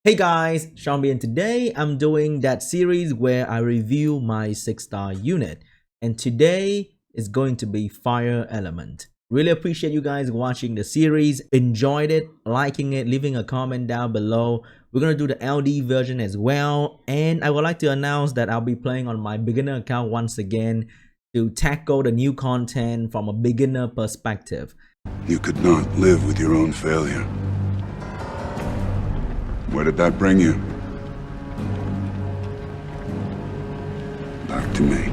Hey guys, SeanB's, and today I'm doing that series where I review my 6-star unit. And today is going to be Fire Element. Really appreciate you guys watching the series. Enjoyed it, liking it, leaving a comment down below. We're going to do the LD version as well. And I would like to announce that I'll be playing on my beginner account once again to tackle the new content from a beginner perspective. You could not live with your own failure. Where did that bring you? Back to me.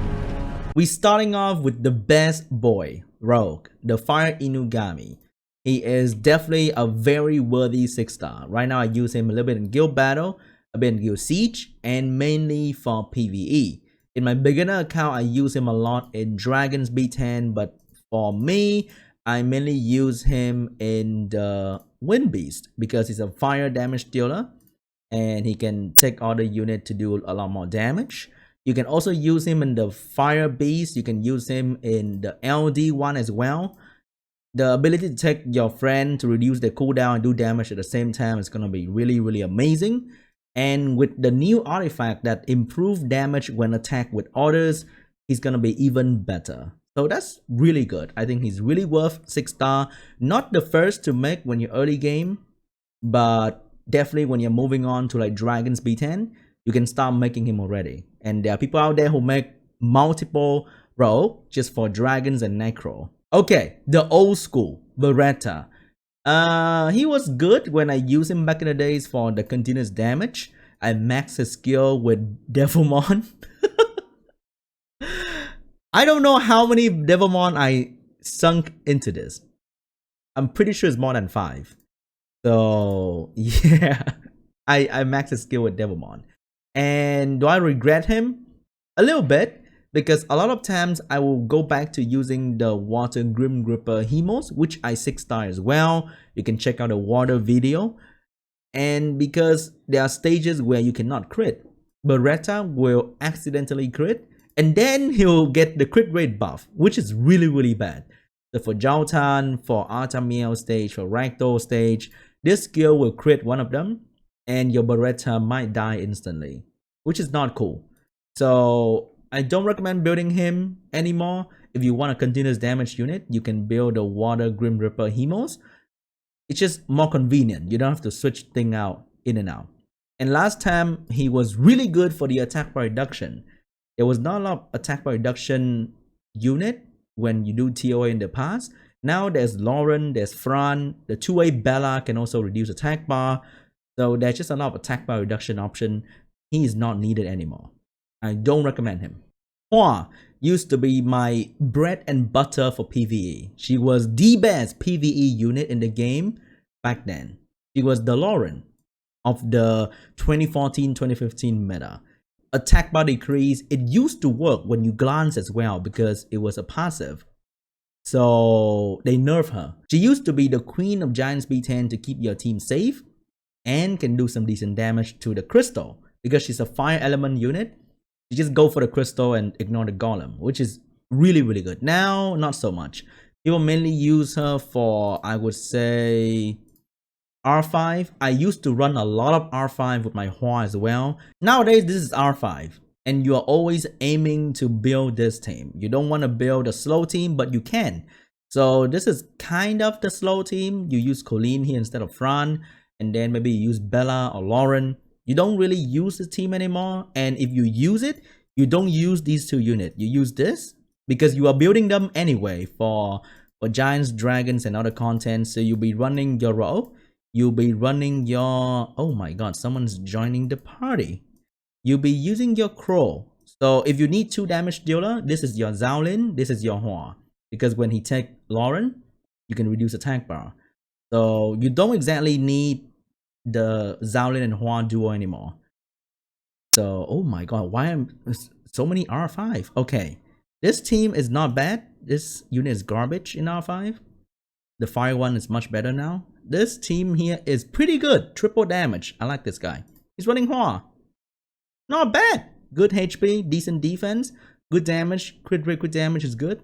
We're starting off with the best boy, Rogue, the Fire Inugami. He is definitely a very worthy 6-star. Right now I use him a little bit in Guild Battle, a bit in Guild Siege, and mainly for PvE. In my beginner account I use him a lot in Dragon's B10, but for me, I mainly use him in the Wind Beast because he's a fire damage dealer and he can take other unit to do a lot more damage. You can also use him in the Fire Beast. You can use him in the LD one as well. The ability to take your friend to reduce their cooldown and do damage at the same time is going to be really amazing. And with the new artifact that improves damage when attacked with others, he's going to be even better. So that's really good. I think he's really worth 6-star. Not the first to make when you're early game, but definitely when you're moving on to like Dragon's B10, you can start making him already. And there are people out there who make multiple row just for Dragons and Necro. Okay, the old school, Beretta. He was good when I used him back in the days for the continuous damage. I maxed his skill with Devilmon. I don't know how many Devilmon I sunk into this. I'm pretty sure it's more than 5. So yeah, I maxed his skill with Devilmon. And do I regret him? A little bit, because a lot of times I will go back to using the Water Grim Gripper Hemos, which I 6-star as well. You can check out the water video. And because there are stages where you cannot crit, Beretta will accidentally crit. And then he'll get the crit rate buff, which is really bad. So for Joltan, for Artamiel stage, for Ragdoll stage, this skill will crit one of them, and your Beretta might die instantly, which is not cool. So I don't recommend building him anymore. If you want a continuous damage unit, you can build a Water Grim Reaper Hemos. It's just more convenient. You don't have to switch thing out in and out. And last time, he was really good for the attack by reduction. There was not a lot of attack by reduction unit when you do TOA in the past. Now there's Lauren, there's Fran, the 2-way Bella can also reduce attack bar. So there's just a lot of attack by reduction option. He is not needed anymore. I don't recommend him. Hwa used to be my bread and butter for PvE. She was the best PvE unit in the game back then. She was the Lauren of the 2014-2015 meta. Attack bar decrease, it used to work when you glance as well because it was a passive. So they nerfed her. She used to be the queen of Giants B10 to keep your team safe and can do some decent damage to the crystal because she's a fire element unit. You just go for the crystal and ignore the golem, which is really good. Now, not so much. People mainly use her for, I would say, R5. I used to run a lot of R5 with my Hwa as well. Nowadays, this is R5. And you are always aiming to build this team. You don't want to build a slow team, but you can. So this is kind of the slow team. You use Colleen here instead of Fran. And then maybe you use Bella or Lauren. You don't really use the team anymore. And if you use it, you don't use these 2 units. You use this because you are building them anyway for Giants, Dragons, and other content. So you'll be running your row. You'll be running your... Oh my god, someone's joining the party. You'll be using your Crow. So if you need 2 damage dealer, this is your Xiaolin, this is your Hwa. Because when he take Lauren, you can reduce attack bar. So you don't exactly need the Xiaolin and Hwa duo anymore. So, oh my god, why am so many R5? Okay, this team is not bad. This unit is garbage in R5. The fire one is much better now. This team here is pretty good. Triple damage. I like this guy. He's running Hwa. Not bad. Good HP, decent defense, good damage, crit rate, crit damage is good.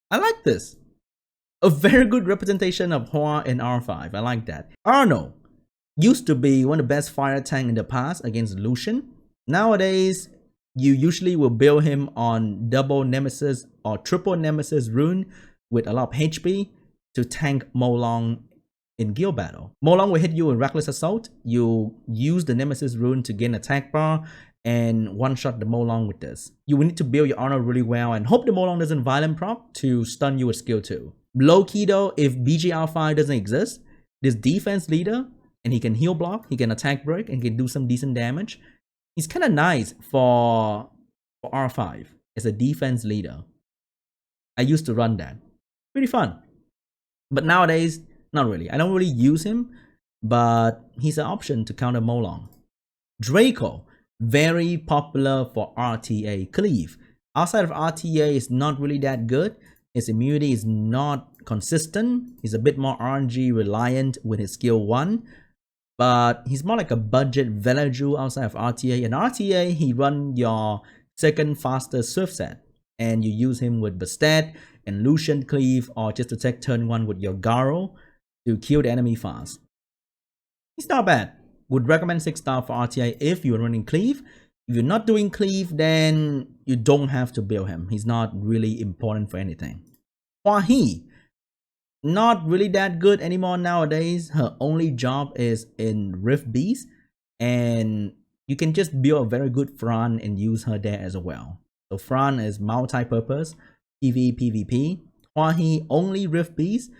I like this. A very good representation of Hwa in R5. I like that. Arno. Used to be one of the best fire tank in the past against Lucian. Nowadays, you usually will build him on double nemesis or triple nemesis rune with a lot of HP to tank Molong in guild battle. Molong will hit you in reckless assault. You use the nemesis rune to gain attack bar and one-shot the Molong with this. You will need to build your honor really well and hope the Molong doesn't violent prop to stun you with skill 2. Low key though, if BGR5 doesn't exist, this defense leader, and he can heal block, he can attack break, and can do some decent damage. He's kind of nice for R5 as a defense leader. I used to run that. Pretty fun. But nowadays, not really. I don't really use him, but he's an option to counter Molong. Draco, very popular for RTA cleave. Outside of RTA, it's not really that good. His immunity is not consistent. He's a bit more RNG reliant with his skill 1. But he's more like a budget Veladrew outside of RTA. In RTA, he run your second fastest Swift set. And you use him with Bastet and Lucian cleave, or just to take turn 1 with your Garo to kill the enemy fast. He's not bad. Would recommend 6-star for RTA if you're running cleave. If you're not doing cleave, then you don't have to build him. He's not really important for anything. Hwa Chloe, not really that good anymore nowadays. Her only job is in Rift Beast, and you can just build a very good Fran and use her there as well. So Fran is multi-purpose, PvE, PvP. Hwa Chloe only Rift Beast,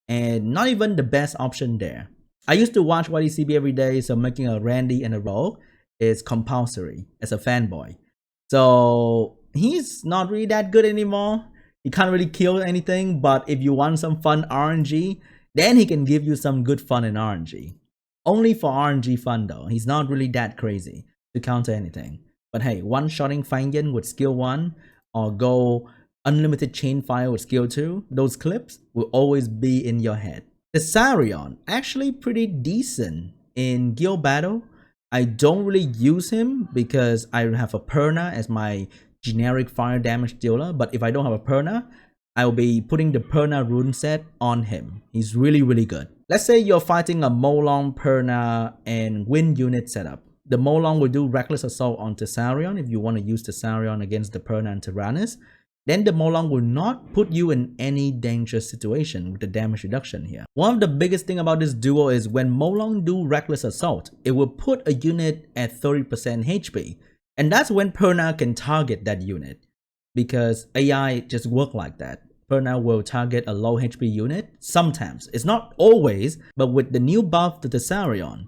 and not even the best option there. I used to watch YDCB every day, so making a Randy and a Rogue is compulsory as a fanboy. So he's not really that good anymore. He can't really kill anything, but if you want some fun RNG, then he can give you some good fun in RNG. Only for RNG fun though. He's not really that crazy to counter anything. But hey, one-shotting Fangyan with skill 1 or go unlimited chain fire with skill 2, those clips will always be in your head. The Sarion, actually pretty decent in guild battle. I don't really use him because I have a Perna as my generic fire damage dealer, but if I don't have a Perna, I will be putting the Perna rune set on him. He's really, really good. Let's say you're fighting a Molong, Perna, and Wind unit setup. The Molong will do reckless assault on Tessarion if you want to use Tessarion against the Perna and Tyrannus. Then the Molong will not put you in any dangerous situation with the damage reduction here. One of the biggest thing about this duo is when Molong do reckless assault, it will put a unit at 30% HP. And that's when Perna can target that unit, because AI just work like that. Perna will target a low HP unit sometimes. It's not always, but with the new buff to Tessarion,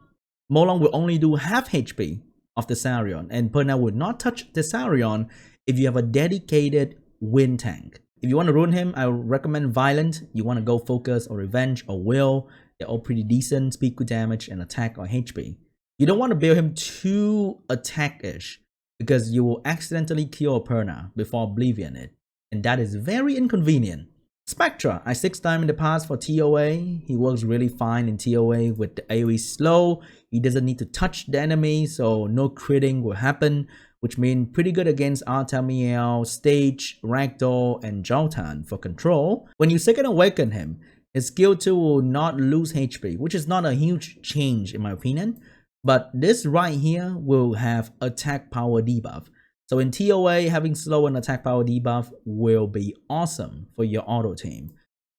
Molong will only do half HP of Tessarion, and Perna will not touch Tessarion if you have a dedicated wind tank. If you want to ruin him, I would recommend Violent. You want to go Focus or Revenge or Will. They're all pretty decent, speed good damage and attack or HP. You don't want to build him too attack-ish, because you will accidentally kill a Perna before Oblivion it, and that is very inconvenient. Spectra, I 6-time in the past for TOA. He works really fine in TOA with the AoE slow. He doesn't need to touch the enemy, so no critting will happen, which means pretty good against Artemiel, Stage, Ragdoll, and Joltan for control. When you second awaken him, his skill 2 will not lose HP, which is not a huge change in my opinion. But this right here will have attack power debuff. So in TOA, having slow and attack power debuff will be awesome for your auto team.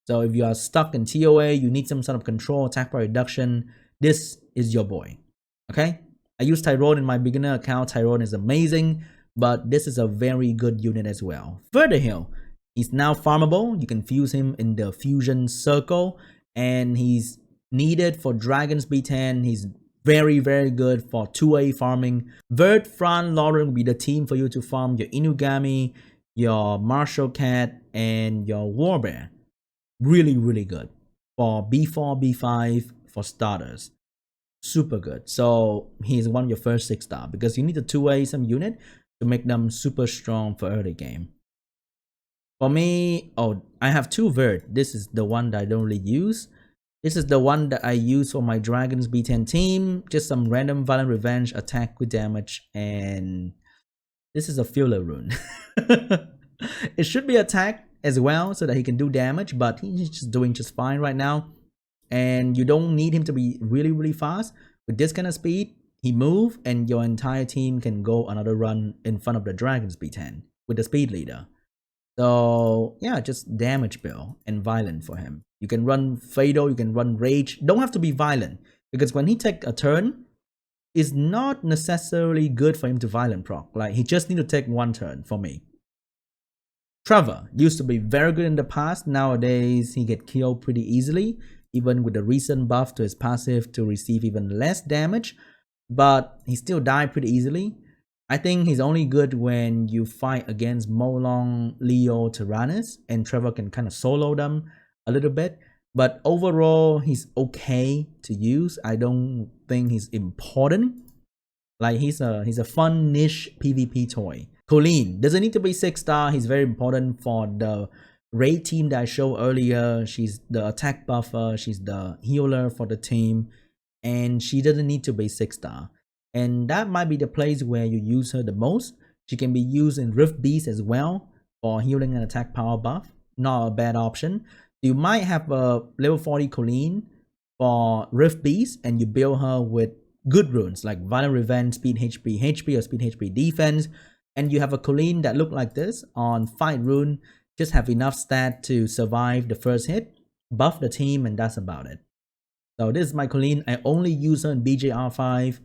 So if you are stuck in TOA, you need some sort of control, attack power reduction, this is your boy. Okay? I use Tyrone in my beginner account. Tyrone is amazing, but this is a very good unit as well. Vertihill, he's now farmable. You can fuse him in the fusion circle, and he's needed for Dragon's B10. He's very, very good for 2A farming. Vert, Fran, Lauren will be the team for you to farm your Inugami, your Martial Cat, and your Warbear. Really, really good for B4, B5 for starters. Super good. So he's one of your first 6-star because you need to 2A some unit to make them super strong for early game. For me, I have 2 Vert. This is the one that I don't really use. This is the one that I use for my Dragon's B10 team. Just some random Violent Revenge, attack with damage, and this is a filler rune. It should be attack as well so that he can do damage, but he's just doing just fine right now. And you don't need him to be really, really fast. With this kind of speed, he move and your entire team can go another run in front of the Dragon's B10 with the speed leader. So yeah, just damage build and violent for him. You can run Fatal, you can run Rage. Don't have to be violent, because when he take a turn, it's not necessarily good for him to violent proc. Like, he just need to take one turn for me. Trevor used to be very good in the past. Nowadays, he get killed pretty easily, even with the recent buff to his passive to receive even less damage. But he still died pretty easily. I think he's only good when you fight against Molong, Leo, Tyrannus, and Trevor can kind of solo them a little bit. But overall, he's okay to use. I don't think he's important. Like, he's a fun niche PvP toy. Colleen doesn't need to be 6-star. He's very important for the raid team that I showed earlier. She's the attack buffer. She's the healer for the team. And she doesn't need to be 6-star. And that might be the place where you use her the most. She can be used in Rift Beast as well for healing and attack power buff. Not a bad option. You might have a level 40 Colleen for Rift Beast, and you build her with good runes like Violent Revenge, Speed HP, or Speed HP defense. And you have a Colleen that look like this on Fight rune. Just have enough stat to survive the first hit, buff the team, and that's about it. So this is my Colleen. I only use her in BJR5,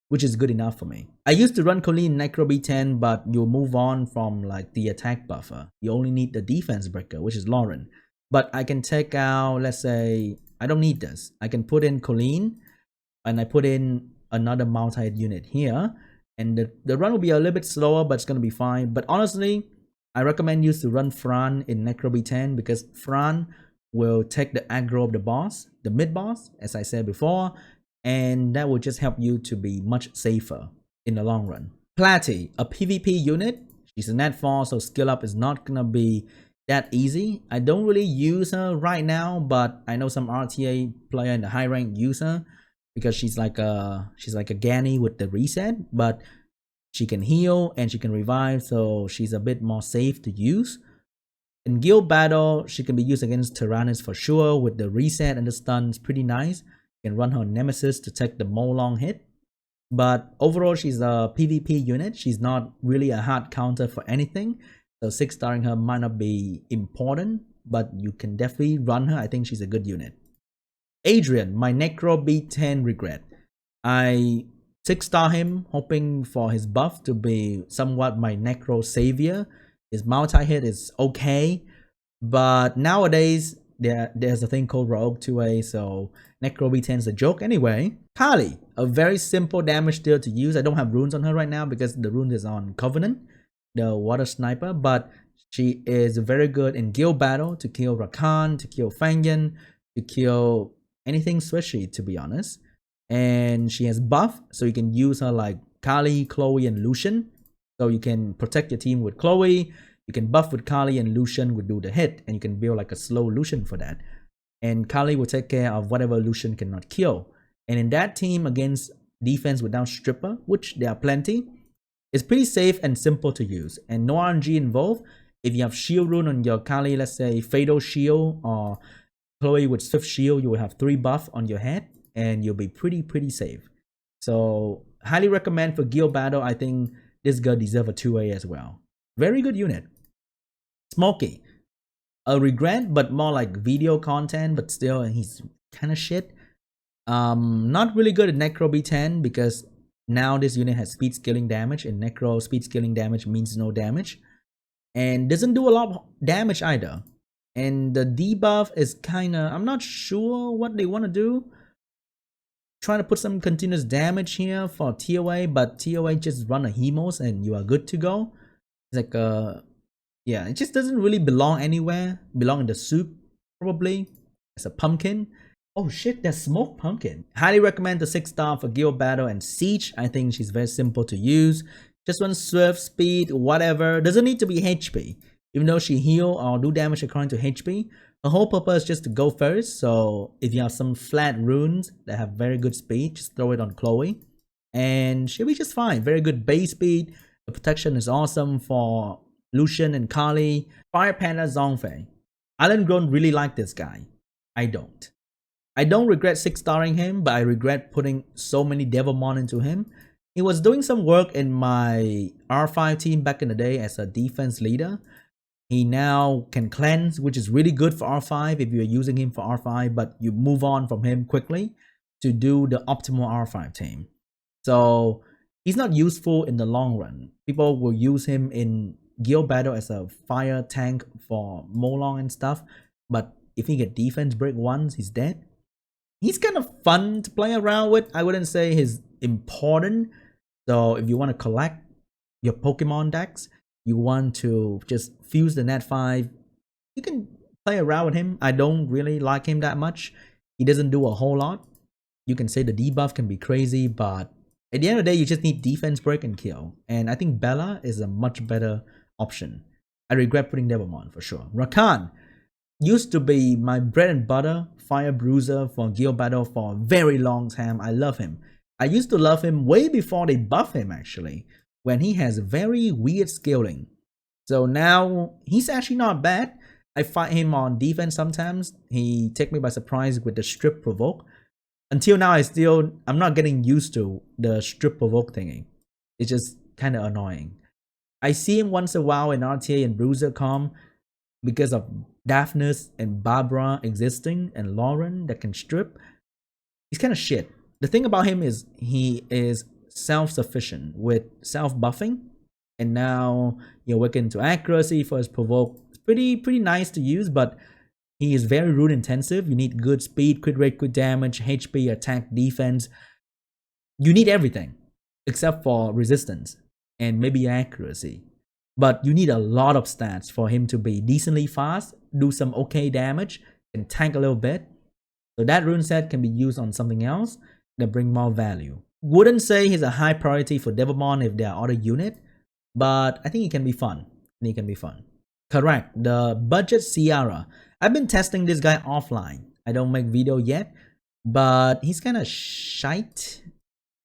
which is good enough for me. I used to run Colleen Necro B10, but you move on from like the attack buffer. You only need the defense breaker, which is Lauren. But I can take out, let's say, I don't need this. I can put in Colleen, and I put in another multi unit here. And the run will be a little bit slower, but it's going to be fine. But honestly, I recommend you to run Fran in Necro B10, because Fran will take the aggro of the boss, the mid boss, as I said before. And that will just help you to be much safer in the long run. Platy, a PvP unit. She's a net 4, so skill up is not gonna be that easy. I don't really use her right now, but I know some RTA player in the high rank use her because she's like a Ganny with the reset, but she can heal and she can revive, so she's a bit more safe to use. In guild battle, she can be used against Tyrannus for sure with the reset and the stun. It's pretty nice. Can run her Nemesis to take the Molong hit. But overall, she's a PvP unit. She's not really a hard counter for anything. So 6-starring her might not be important, but you can definitely run her. I think she's a good unit. Adrian, my Necro B10 regret. I 6-star him, hoping for his buff to be somewhat my Necro savior. His multi-hit is okay, but nowadays there's a thing called Rogue 2A, so Necro B10 is a joke anyway. Kali, a very simple damage deal to use. I don't have runes on her right now because the rune is on Covenant, the water sniper, but she is very good in guild battle to kill Rakan, to kill Fangyan, to kill anything swishy, to be honest. And she has buff, so you can use her like Kali, Chloe, and Lucian. So you can protect your team with Chloe, you can buff with Kali, and Lucian would do the hit, and you can build like a slow Lucian for that. And Kali will take care of whatever Lucian cannot kill. And in that team against defense without Stripper, which there are plenty, it's pretty safe and simple to use. And no RNG involved. If you have shield rune on your Kali, let's say Fatal Shield or Chloe with Swift Shield, you will have 3 buff on your head and you'll be pretty safe. So highly recommend for guild battle. I think this girl deserves a 2A as well. Very good unit. Smokey, a regret, but more like video content, but still he's kind of shit. Not really good at Necro B10 because now this unit has speed scaling damage, and Necro speed scaling damage means no damage. And doesn't do a lot of damage either. And the debuff is kind of, I'm not sure what they want to do. Trying to put some continuous damage here for TOA, but TOA just run a Hemos and you are good to go. It's like yeah, it just doesn't really belong anywhere. Belong in the soup, probably. As a pumpkin. Oh shit, there's smoked pumpkin. Highly recommend the 6-star for guild battle and siege. I think she's very simple to use. Just run swift, speed, whatever. Doesn't need to be HP. Even though she heal or do damage according to HP, her whole purpose is just to go first. So if you have some flat runes that have very good speed, just throw it on Chloe and she'll be just fine. Very good base speed. The protection is awesome for Lucian and Kali. Fire Panda Zongfei. Island Grown really like this guy. I don't. I don't regret 6-starring him, but I regret putting so many Devilmon into him. He was doing some work in my R5 team back in the day as a defense leader. He now can cleanse, which is really good for R5 if you're using him for R5, but you move on from him quickly to do the optimal R5 team. So he's not useful in the long run. People will use him in guild battle as a fire tank for Molong and stuff, but if he get defense break once, he's dead. He's kind of fun to play around with. I wouldn't say he's important. So if you want to collect your Pokemon decks, you want to just fuse the Net 5, you can play around with him. I don't really like him that much. He doesn't do a whole lot. You can say the debuff can be crazy, but at the end of the day, you just need defense break and kill. And I think Bella is a much better option. I regret putting Devilmon for sure. Rakan used to be my bread and butter fire bruiser for guild battle for a very long time. I love him. I used to love him way before they buff him actually, when he has very weird scaling. So now he's actually not bad. I fight him on defense sometimes. He take me by surprise with the strip provoke. Until now, I'm not getting used to the strip provoke thingy. It's just kind of annoying. I see him once in a while in RTA and Bruiser Com because of Daphnis and Barbara existing and Lauren that can strip. He's kind of shit. The thing about him is he is self-sufficient with self-buffing, and now you're working into accuracy for his provoke. It's pretty nice to use, but he is very root intensive. You need good speed, crit rate, crit damage, HP, attack, defense. You need everything except for resistance and maybe accuracy. But you need a lot of stats for him to be decently fast, do some okay damage, and tank a little bit. So that rune set can be used on something else that bring more value. Wouldn't say he's a high priority for Devilmon if they are other unit, but I think it can be fun. Correct, the budget Ciara. I've been testing this guy offline. I don't make video yet, but he's kind of shite.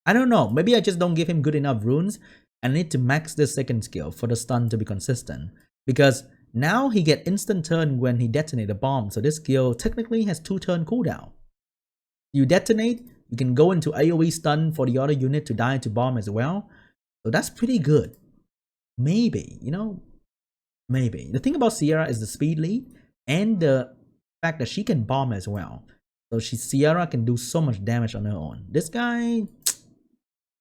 I don't know, maybe I just don't give him good enough runes. I need to max this second skill for the stun to be consistent, because now he get instant turn when he detonate a bomb, so this skill technically has 2 turn cooldown. You detonate, you can go into AoE stun for the other unit to die to bomb as well, so that's pretty good. Maybe, maybe. The thing about Ciara is the speed lead and the fact that she can bomb as well. So Ciara can do so much damage on her own. This guy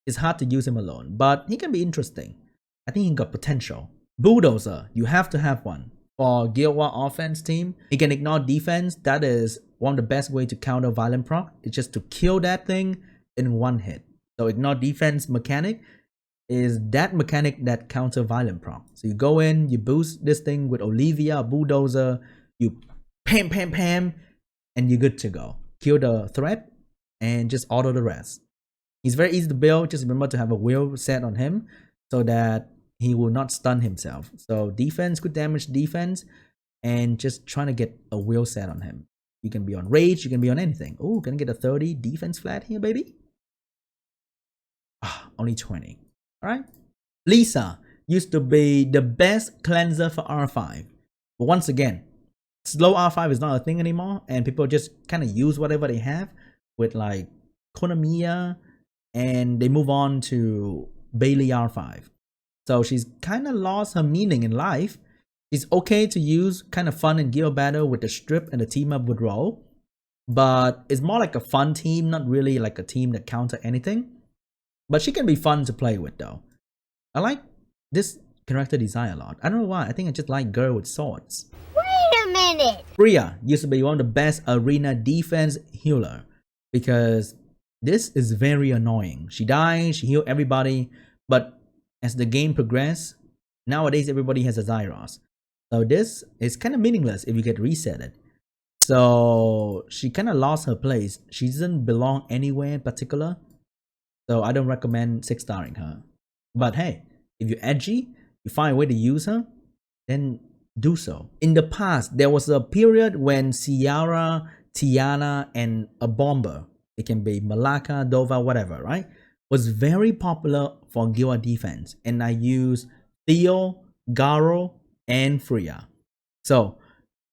is hard to use him alone, but he can be interesting. I think he got potential. Bulldozer, you have to have one. For Guild War offense team, he can ignore defense. That is one of the best way to counter violent proc. It's just to kill that thing in one hit. So ignore defense mechanic is that mechanic that counter violent proc. So you go in, you boost this thing with Olivia, Bulldozer, you pam, and you're good to go. Kill the threat and just auto the rest. He's very easy to build. Just remember to have a will set on him so that he will not stun himself. So defense, good damage defense, and just trying to get a will set on him. You can be on rage, you can be on anything. Oh, can I get a 30 defense flat here, baby? Only 20. Alright. Lisa used to be the best cleanser for R5. But once again, slow R5 is not a thing anymore, and people just kind of use whatever they have with like Konamiya, and they move on to Bailey R5. So she's kind of lost her meaning in life. She's okay to use, kind of fun in guild battle with the strip and the team up with roll, but it's more like a fun team, not really like a team that counter anything. But she can be fun to play with though. I like this character design a lot. I don't know why, I think I just like girl with swords. Wait a minute! Freya used to be one of the best arena defense healer, because this is very annoying. She dies, she heals everybody, but as the game progresses, nowadays everybody has a Zyros. So this is kind of meaningless if you get resetted. So she kind of lost her place. She doesn't belong anywhere in particular. So I don't recommend 6-starring her. But hey, if you're edgy, you find a way to use her, then do so. In the past, there was a period when Ciara, Tiana, and a bomber, it can be Malaka, Dova, whatever, right, was very popular for Guild defense. And I use Theo, Garo, and Freya. So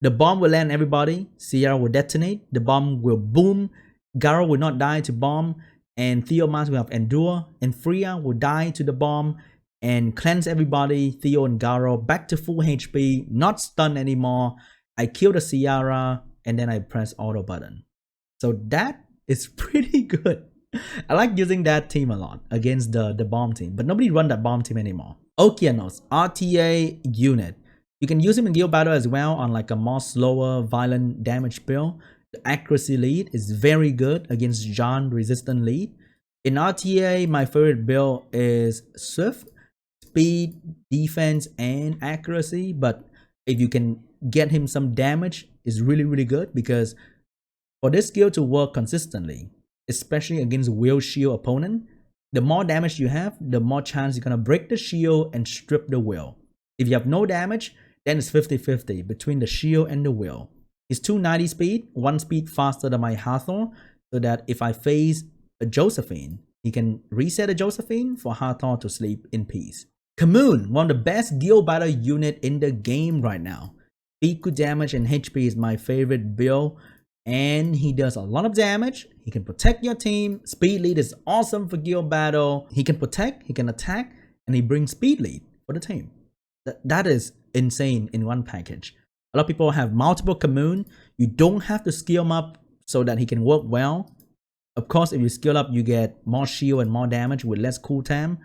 The bomb will land everybody. Sierra will detonate. The bomb will boom. Garo will not die to bomb. And Theomas will have Endure. And Freya will die to the bomb and cleanse everybody. Theo and Garo back to full HP. Not stunned anymore. I kill the Sierra. And then I press auto button. So that is pretty good. I like using that team a lot against the bomb team. But nobody run that bomb team anymore. Okeanos, RTA unit. You can use him in guild battle as well on like a more slower, violent damage build. The accuracy lead is very good against John resistant lead. In RTA, my favorite build is Swift, speed, defense, and accuracy. But if you can get him some damage, it's really good because for this skill to work consistently, especially against wheel shield opponent, the more damage you have, the more chance you're gonna break the shield and strip the wheel. If you have no damage, then it's 50-50 between the shield and the wheel. It's 290 speed, 1 speed faster than my Hathor, so that if I face a Josephine, he can reset a Josephine for Hathor to sleep in peace. Kamoon, one of the best guild battle unit in the game right now. Speed, good damage, and HP is my favorite build. And he does a lot of damage. He can protect your team. Speed lead is awesome for guild battle. He can protect, he can attack, and he brings speed lead for the team. That is insane in one package. A lot of people have multiple Kamoon. You don't have to skill him up so that he can work well. Of course, if you skill up, you get more shield and more damage with less cooldown.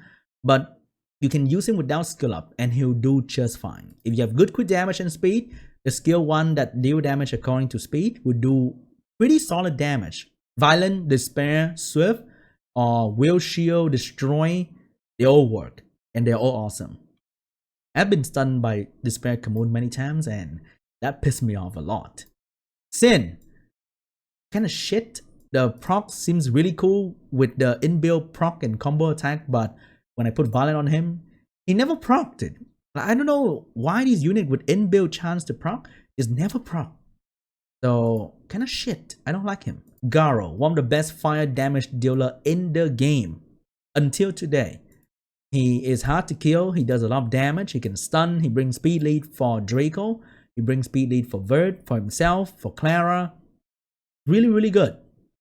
But you can use him without skill up and he'll do just fine. If you have good quick damage and speed, the skill one that deal damage according to speed will do pretty solid damage. Violent, Despair, Swift, or Will Shield, Destroy, they all work and they're all awesome. I've been stunned by Despair Kamoon many times and that pissed me off a lot. Sin, kinda shit. The proc seems really cool with the inbuilt proc and combo attack, but when I put Violent on him, he never procced it. I don't know why this unit with inbuilt chance to proc is never proc. So, kinda shit. I don't like him. Garo, one of the best fire damage dealer in the game. Until today. He is hard to kill. He does a lot of damage. He can stun. He brings speed lead for Draco. He brings speed lead for Verd, for himself, for Clara. Really good.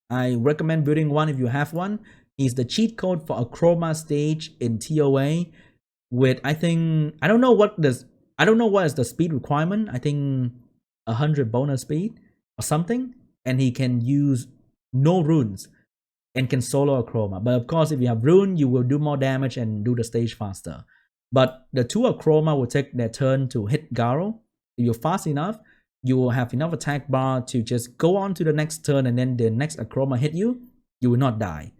I recommend building one if you have one. He's the cheat code for a chroma stage in TOA with I don't know what is the speed requirement. I think 100 bonus speed or something, and he can use no runes and can solo a chroma. But of course, if you have rune, you will do more damage and do the stage faster. But the two chroma will take their turn to hit Garo. If you're fast enough, you will have enough attack bar to just go on to the next turn, and then the next chroma hit you, you will not die.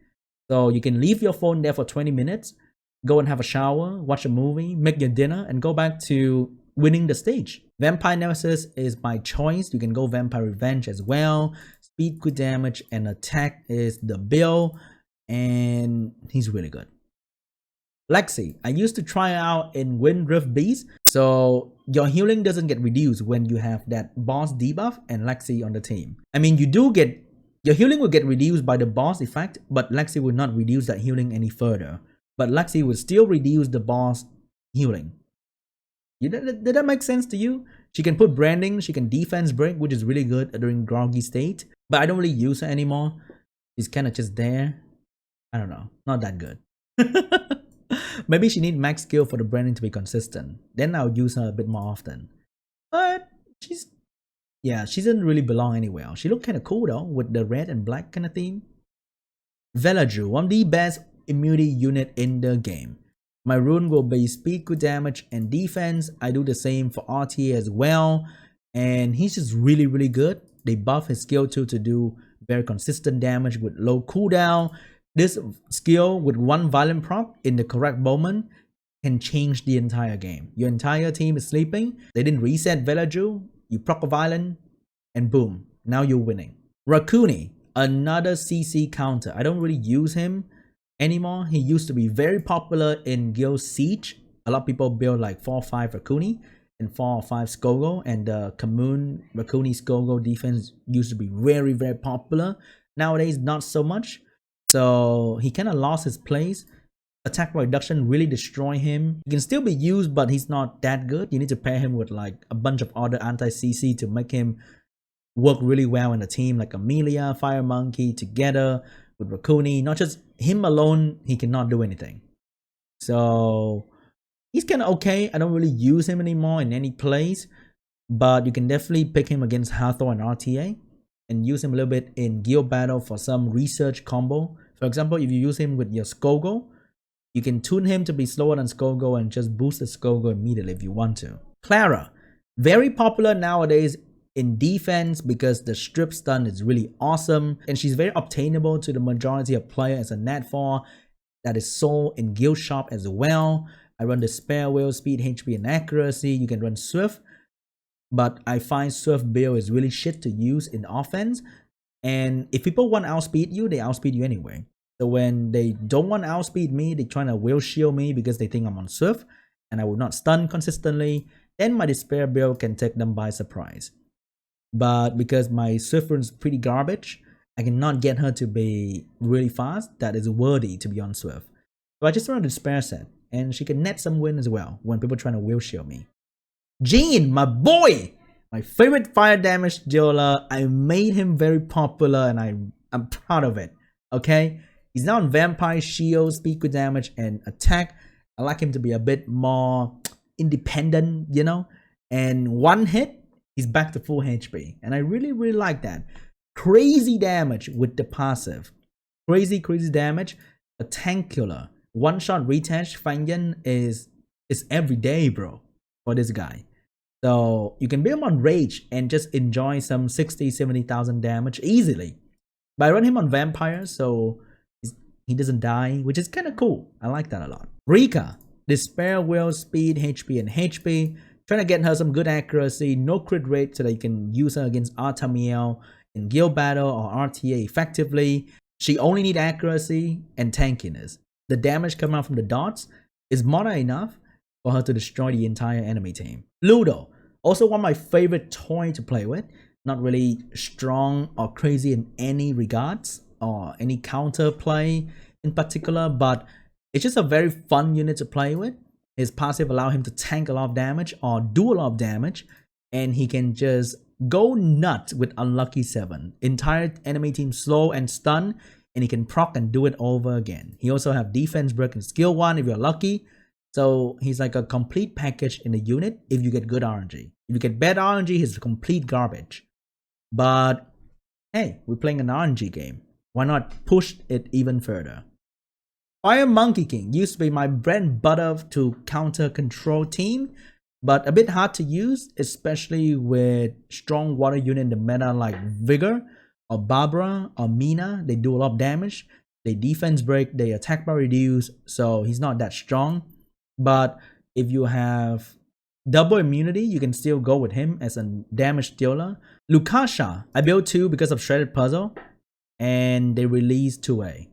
So you can leave your phone there for 20 minutes, go and have a shower, watch a movie, make your dinner, and go back to winning the stage. Vampire Nemesis is my choice. You can go Vampire Revenge as well. Speed, good damage, and attack is the build, and he's really good. Lexi, I used to try out in Wind Rift Beast, so your healing doesn't get reduced when you have that boss debuff and Lexi on the team. I mean, you do get, your healing will get reduced by the boss effect, but Lexi will not reduce that healing any further. But Lexi will still reduce the boss healing. Did that make sense to you? She can put branding, she can defense break, which is really good during groggy state. But I don't really use her anymore. She's kind of just there. I don't know, not that good. Maybe she needs max skill for the branding to be consistent. Then I'll use her a bit more often. But she doesn't really belong anywhere. She looked kind of cool though, with the red and black kind of theme. Veladrew, one of the best immunity unit in the game. My rune will be speed, good damage, and defense. I do the same for RTA as well. And he's just really good. They buff his skill 2 to do very consistent damage with low cooldown. This skill with one violent proc in the correct moment can change the entire game. Your entire team is sleeping. They didn't reset Veladrew. You proc a violent and boom, now you're winning. Raccoony, another CC counter. I don't really use him anymore. He used to be very popular in Guild Siege. A lot of people build like 4 or 5 Raccoony and 4 or 5 Skogo, and the Kamoon Raccoony Skogo defense used to be very popular. Nowadays, not so much. So he kind of lost his place. attack reduction really destroy him. He can still be used, but he's not that good. You need to pair him with like a bunch of other anti-CC to make him work really well in a team, like Amelia, Fire Monkey together with Raccoony. Not just him alone, he cannot do anything. So he's kind of okay. I don't really use him anymore in any plays, but you can definitely pick him against Hathor and RTA and use him a little bit in guild battle for some research combo. For example, if you use him with your Skogo, you can tune him to be slower than Skogo and just boost the Skogo immediately if you want to. Clara, very popular nowadays in defense because the strip stun is really awesome and she's very obtainable to the majority of players as a net 4 that is sold in guild shop as well. I run the spare wheel, speed, HP, and accuracy. You can run Swift, but I find Swift build is really shit to use in offense. And if people want to outspeed you, they outspeed you anyway. So when they don't want to outspeed me, they're trying to will shield me because they think I'm on Swift and I will not stun consistently, then my despair build can take them by surprise. But because my Swift run's pretty garbage, I cannot get her to be really fast that is worthy to be on Swift. So I just run a despair set and she can net some win as well when people trying to will shield me. Jean, my boy! My favorite fire damage dealer. I made him very popular and I'm proud of it. Okay? He's now on Vampire Shield, speed with damage, and attack. I like him to be a bit more independent, you know? And one hit, he's back to full HP. And I really, really like that. Crazy damage with the passive. Crazy damage. A tankular. One-shot retouch Fanyan is every day, bro, for this guy. So you can build him on Rage and just enjoy some 60,000-70,000 damage easily. But I run him on Vampire, so he doesn't die, which is kind of cool. I like that a lot. Rika, Despair Will, Speed, HP, and HP. Trying to get her some good accuracy, no crit rate so that you can use her against Artamiel in guild battle or RTA effectively. She only needs accuracy and tankiness. The damage coming out from the dots is more than enough for her to destroy the entire enemy team. Ludo, also one of my favorite toy to play with. Not really strong or crazy in any regards or any counter play in particular, but it's just a very fun unit to play with. His passive allows him to tank a lot of damage or do a lot of damage, and he can just go nuts with Unlucky 7. Entire enemy team slow and stun, and he can proc and do it over again. He also have defense break and skill 1 if you're lucky. So he's like a complete package in the unit if you get good RNG. If you get bad RNG, he's complete garbage. But hey, we're playing an RNG game. Why not push it even further? Fire Monkey King used to be my bread and butter to counter control team, but a bit hard to use, especially with strong water unit in the meta like Vigor or Barbara or Mina. They do a lot of damage. They defense break, they attack by reduce, so he's not that strong. But if you have double immunity, you can still go with him as a damage dealer. Lucasia, I built 2 because of Shredded Puzzle, and they released 2A.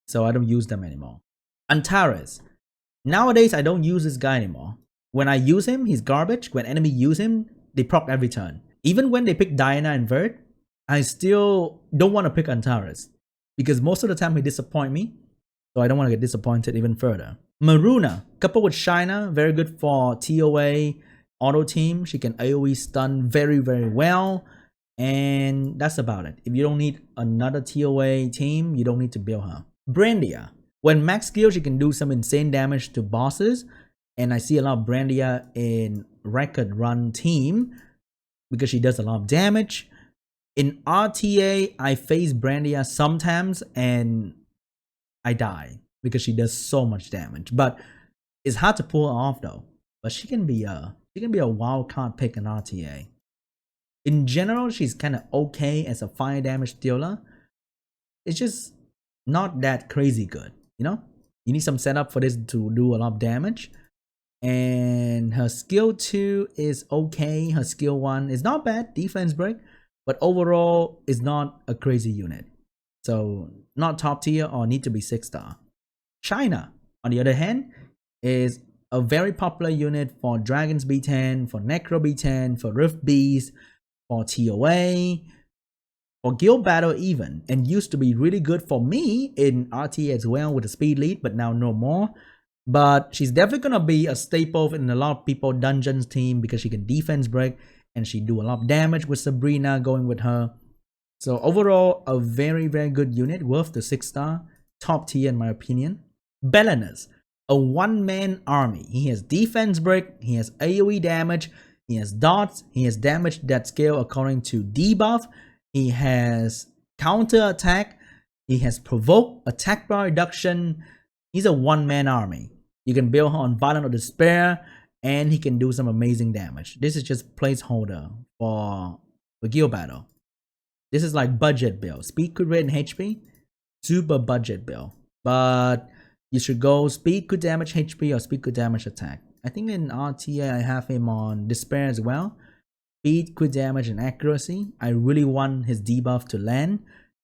So I don't use them anymore. Antares. Nowadays, I don't use this guy anymore. When I use him, he's garbage. When enemy use him, they proc every turn. Even when they pick Diana and Vert, I still don't want to pick Antares. Because most of the time he disappoint me. So I don't want to get disappointed even further. Maruna, coupled with Shina, very good for TOA auto team. She can AoE stun very, very well. And that's about it. If you don't need another TOA team, you don't need to build her. Brandia. When max skill, she can do some insane damage to bosses. And I see a lot of Brandia in record run team because she does a lot of damage. In RTA, I face Brandia sometimes and I die because she does so much damage. But it's hard to pull her off though. But she can be a wild card pick in RTA. In general, she's kind of okay as a fire damage dealer. It's just not that crazy good, you know? You need some setup for this to do a lot of damage. And her skill 2 is okay. Her skill 1 is not bad, defense break. But overall, it's not a crazy unit. So, not top tier or need to be 6-star. China, on the other hand, is a very popular unit for Dragons B10, for Necro B10, for Rift Beast, for TOA. for guild battle even, and used to be really good for me in RTA as well with the speed lead, but now no more. But she's definitely gonna be a staple in a lot of people dungeons team because she can defense break and she do a lot of damage with Sabrina going with her. So overall, a very, very good unit, worth the 6-star, top tier in my opinion. Belanus, a one-man army. He has defense break, he has AoE damage, he has dots, he has damage that scale according to debuff, he has counter attack, he has provoke, attack bar reduction. He's a one-man army. You can build her on Violent or Despair, and he can do some amazing damage. This is just placeholder for guild battle. This is like budget build. Speed, crit rate, and HP. Super budget build. But you should go speed, crit damage, HP, or speed, crit damage, attack. I think in RTA I have him on Despair as well. Speed, crit damage, and accuracy. I really want his debuff to land,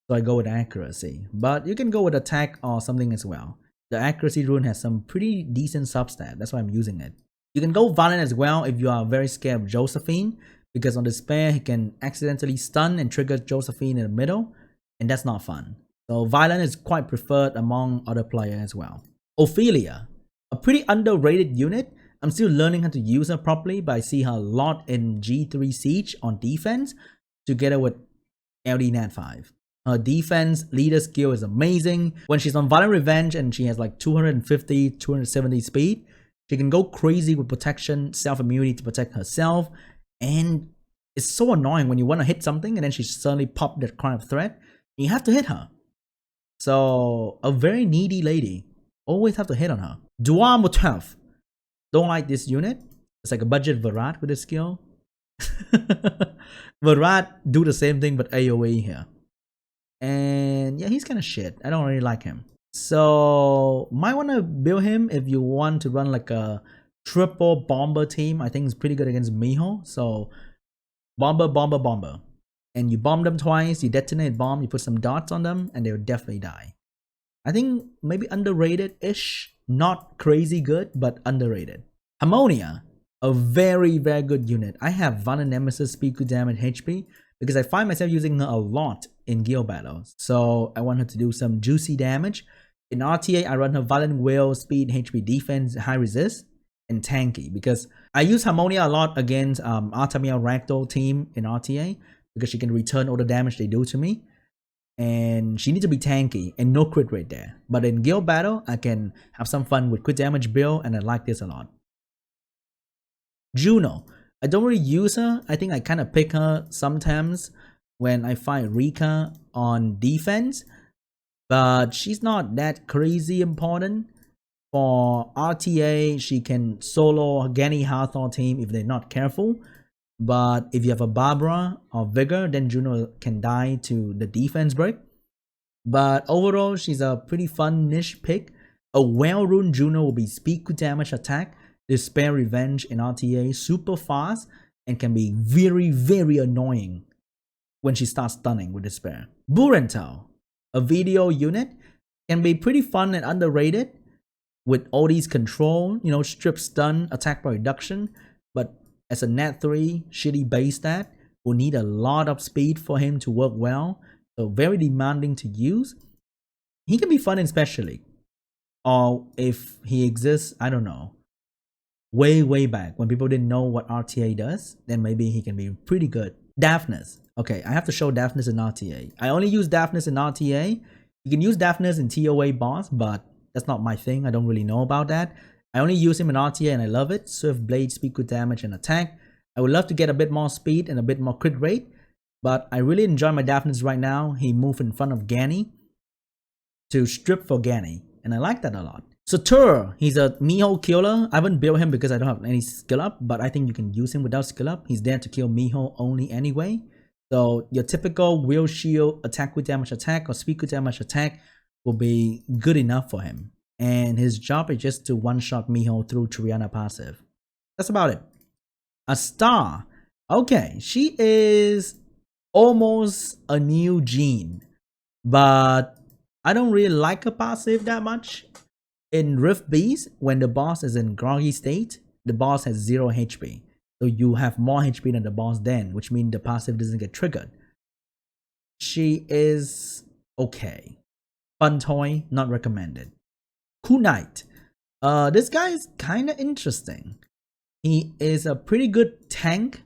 so I go with accuracy. But you can go with attack or something as well. The accuracy rune has some pretty decent substat. That's why I'm using it. You can go Violent as well if you are very scared of Josephine, because on Despair he can accidentally stun and trigger Josephine in the middle, and that's not fun. So Violent is quite preferred among other players as well. Ophelia, a pretty underrated unit. I'm still learning how to use her properly, but I see her a lot in G3 Siege on defense together with LD Nat 5. Her defense leader skill is amazing. When she's on Violent Revenge and she has like 250, 270 speed, she can go crazy with protection, self-immunity to protect herself. And it's so annoying when you want to hit something and then she suddenly popped that kind of threat. You have to hit her. So, a very needy lady. Always have to hit on her. Dua Mutaf. Don't like this unit. It's like a budget Varat with this skill. Varat do the same thing but AoE here. And yeah, he's kind of shit. I don't really like him. So might want to build him if you want to run like a triple bomber team. I think it's pretty good against Miho. So bomber, bomber, bomber. And you bomb them twice, you detonate bomb, you put some dots on them, and they'll definitely die. I think maybe underrated-ish. Not crazy good, but underrated. Harmonia, a very, very good unit. I have Violent Nemesis, speed, crit damage, HP, because I find myself using her a lot in guild battles. So I want her to do some juicy damage. In RTA, I run her Violent Will, speed, HP, defense, high resist, and tanky. Because I use Harmonia a lot against Artemia Ragdoll team in RTA, because she can return all the damage they do to me. And she needs to be tanky and no crit rate there. But in guild battle, I can have some fun with crit damage build, and I like this a lot. Juno. I don't really use her. I think I kind of pick her sometimes when I fight Rika on defense. But she's not that crazy important. For RTA, she can solo Gani Hathor team if they're not careful. But if you have a Barbara or Vigor, then Juno can die to the defense break. But overall, she's a pretty fun niche pick. A well-runed Juno will be speed, crit damage, attack, Despair, Revenge in RTA, super fast, and can be very, very annoying when she starts stunning with Despair. Burental, a video unit, can be pretty fun and underrated with all these control, you know, strip, stun, attack by reduction. But as a Nat 3 shitty base stat, will need a lot of speed for him to work well. So very demanding to use. He can be fun in Special League. Or if he exists, I don't know, way back when people didn't know what RTA does, then maybe he can be pretty good. Daphnis. Okay, I have to show Daphnis in RTA. I only use Daphnis in RTA. You can use Daphnis in TOA boss, but that's not my thing. I don't really know about that. I only use him in RTA and I love it. Swift Blade, speed, crit damage, and attack. I would love to get a bit more speed and a bit more crit rate, but I really enjoy my Daphnis right now. He moved in front of Gani to strip for Gani, and I like that a lot. Satur, he's a Miho killer. I haven't built him because I don't have any skill up, but I think you can use him without skill up. He's there to kill Miho only anyway. So your typical Will Shield, attack with damage attack, or speed with damage attack will be good enough for him. And his job is just to one-shot Miho through Triana passive. That's about it. A star. Okay, she is almost a new Jean, but I don't really like her passive that much. In Rift Beast, when the boss is in groggy state, the boss has 0 HP. So you have more HP than the boss then, which means the passive doesn't get triggered. she is okay. Fun toy, not recommended. Kunite. This guy is kind of interesting. He is a pretty good tank,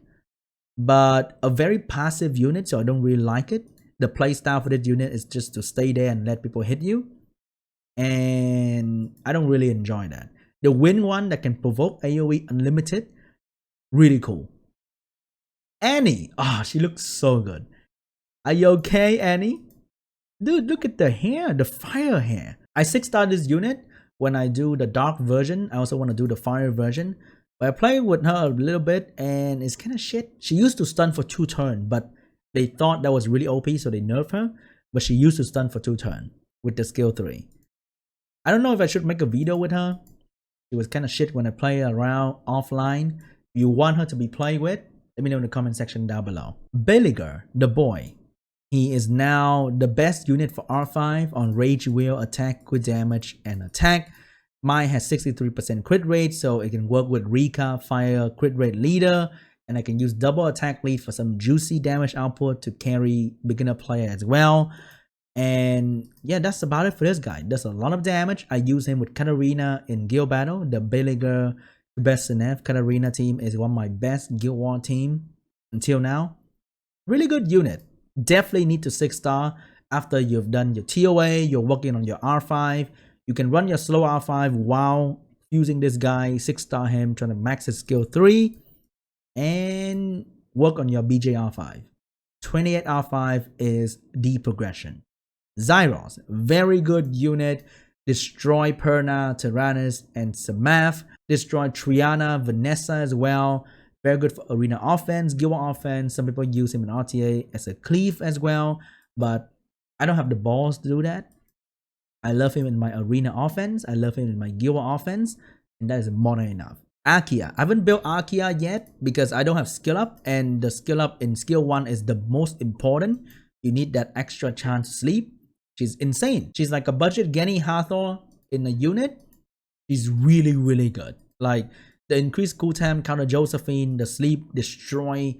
but a very passive unit, so I don't really like it. The playstyle for this unit is just to stay there and let people hit you, and I don't really enjoy that. The wind one that can provoke AoE unlimited, really cool. Annie, she looks so good. Are you okay, Annie? Dude, look at the hair, the fire hair. I 6-star this unit. When I do the dark version, I also want to do the fire version. But I played with her a little bit and it's kind of shit. She used to stun for 2 turns, but they thought that was really OP, so they nerfed her. But she used to stun for 2 turns with the skill 3. I don't know if I should make a video with her. She was kind of shit when I play around offline. If you want her to be played with, let me know in the comment section down below. Belanus, the boy. He is now the best unit for R5 on Rage Wheel, attack, crit damage, and attack. Mine has 63% crit rate, so it can work with Rika, Fire, crit rate leader, and I can use double attack lead for some juicy damage output to carry beginner player as well. And yeah, that's about it for this guy. Does a lot of damage. I use him with Katarina in guild battle. The Belanus best NF Katarina team is one of my best guild war team until now. Really good unit. Definitely need to 6-star after you've done your TOA, you're working on your R5. You can run your slow R5 while using this guy, 6-star him, trying to max his skill 3, and work on your BJ R5. 28 R5 is the progression. Zyros, very good unit. Destroy Perna, Tyrannus, and Samath. Destroy Triana, Vanessa as well. Very good for arena offense, guild offense. Some people use him in RTA as a cleave as well, but I don't have the balls to do that. I love him in my arena offense. I love him in my guild offense, and that is more than enough. Archaea. I haven't built Archaea yet because I don't have skill up, and the skill up in skill 1 is the most important. You need that extra chance to sleep. She's insane. She's like a budget Genny Hathor in a unit. She's really, really good. Like, the increased cooltime, counter Josephine, the sleep, destroy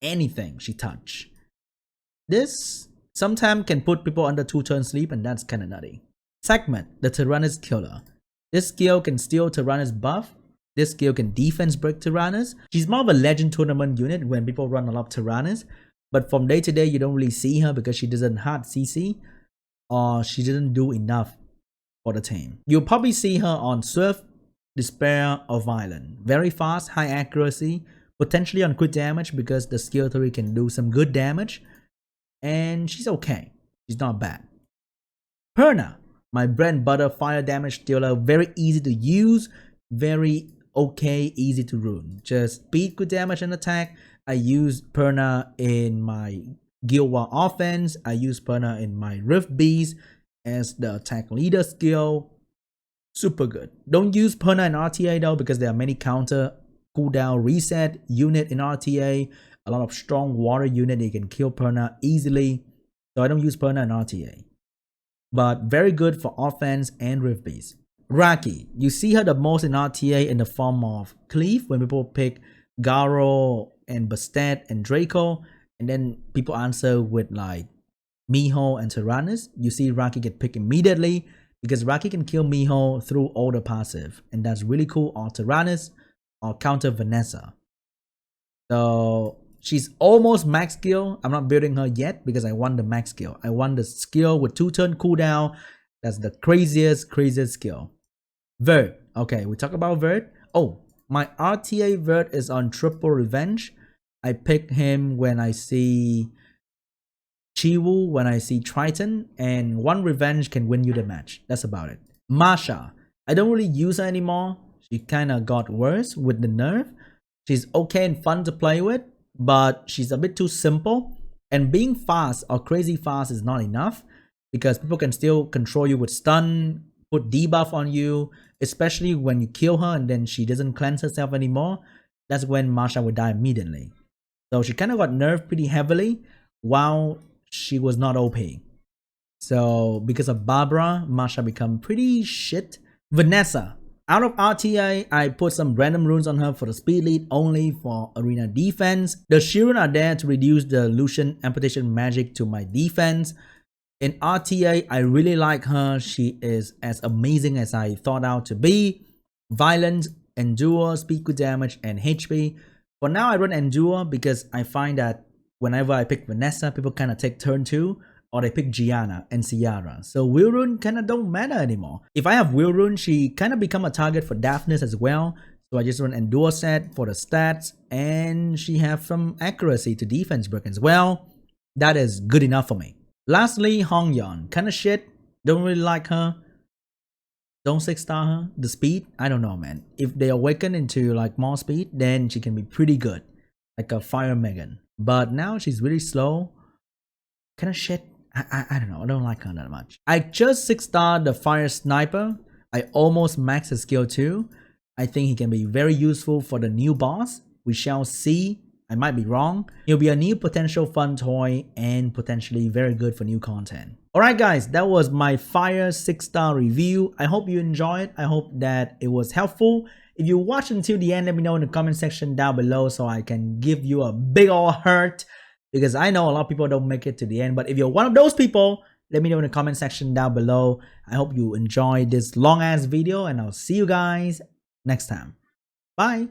anything she touch. This sometimes can put people under 2 turn sleep, and that's kind of nutty. Segment, the Tyrannus killer. This skill can steal Tyrannus buff. This skill can defense break Tyrannus. She's more of a legend tournament unit when people run a lot of Tyrannus, but from day to day you don't really see her because she doesn't hard CC or she didn't do enough for the team. You'll probably see her on Swift, Despair, or Violent. Very fast, high accuracy, potentially on crit damage because the skill 3 can do some good damage, and she's okay. She's not bad. Perna, my bread and butter fire damage dealer, very easy to use, very okay, easy to ruin. Just speed, good damage, and attack. I use Perna in my Guild War offense. I use Perna in my Rift Beast as the attack leader skill. Super good. Don't use Perna in RTA though because there are many counter cooldown reset unit in RTA. A lot of strong water unit that can kill Perna easily. So I don't use Perna in RTA. But very good for offense and Rift Beast. Raki, you see her the most in RTA in the form of Cleave when people pick Garo and Bastet and Draco, and then people answer with like Miho and Tyrannus. You see Raki get picked immediately because Raki can kill Miho through all the passive, and that's really cool on Tyrannus or counter Vanessa. So she's almost max skill. I'm not building her yet because I want the max skill. I want the skill with 2 turn cooldown. That's the craziest skill. Vert. Okay, we talk about Vert. Oh, my RTA Vert is on triple revenge. I pick him when I see Chiwu, when I see Triton, and 1 revenge can win you the match. That's about it. Masha. I don't really use her anymore. She kind of got worse with the nerf. She's okay and fun to play with, but she's a bit too simple. And being fast or crazy fast is not enough because people can still control you with stun, put debuff on you, especially when you kill her and then she doesn't cleanse herself anymore. That's when Masha would die immediately. So she kind of got nerfed pretty heavily while she was not OP. So because of Barbara, Masha become pretty shit. Vanessa. Out of RTA, I put some random runes on her for the speed lead only for arena defense. The shield runes are there to reduce the Lucian amputation magic to my defense. In RTA, I really like her. She is as amazing as I thought out to be. Violence, Endure, speed good damage, and HP. For now, I run Endure because I find that whenever I pick Vanessa, people kind of take turn 2. Or they pick Gianna and Ciara. So Will Rune kind of don't matter anymore. If I have Will Rune, she kind of become a target for Daphnis as well. So I just run Endure set for the stats. And she have some accuracy to defense break as well. That is good enough for me. Lastly, Hongyeon. Kind of shit. Don't really like her. Don't 6-star her. The speed, I don't know, man. If they awaken into like more speed, then she can be pretty good. Like a Fire Megan. But now she's really slow. Kind of shit. I don't know. I don't like her that much. I just 6-starred the Fire Sniper. I almost maxed his skill too. I think he can be very useful for the new boss. We shall see. I might be wrong. He'll be a new potential fun toy and potentially very good for new content. Alright guys, that was my Fire 6-star review. I hope you enjoyed. I hope that it was helpful. If you watched until the end, let me know in the comment section down below so I can give you a big ol' hurt. Because I know a lot of people don't make it to the end. But if you're one of those people, let me know in the comment section down below. I hope you enjoyed this long ass video and I'll see you guys next time. Bye.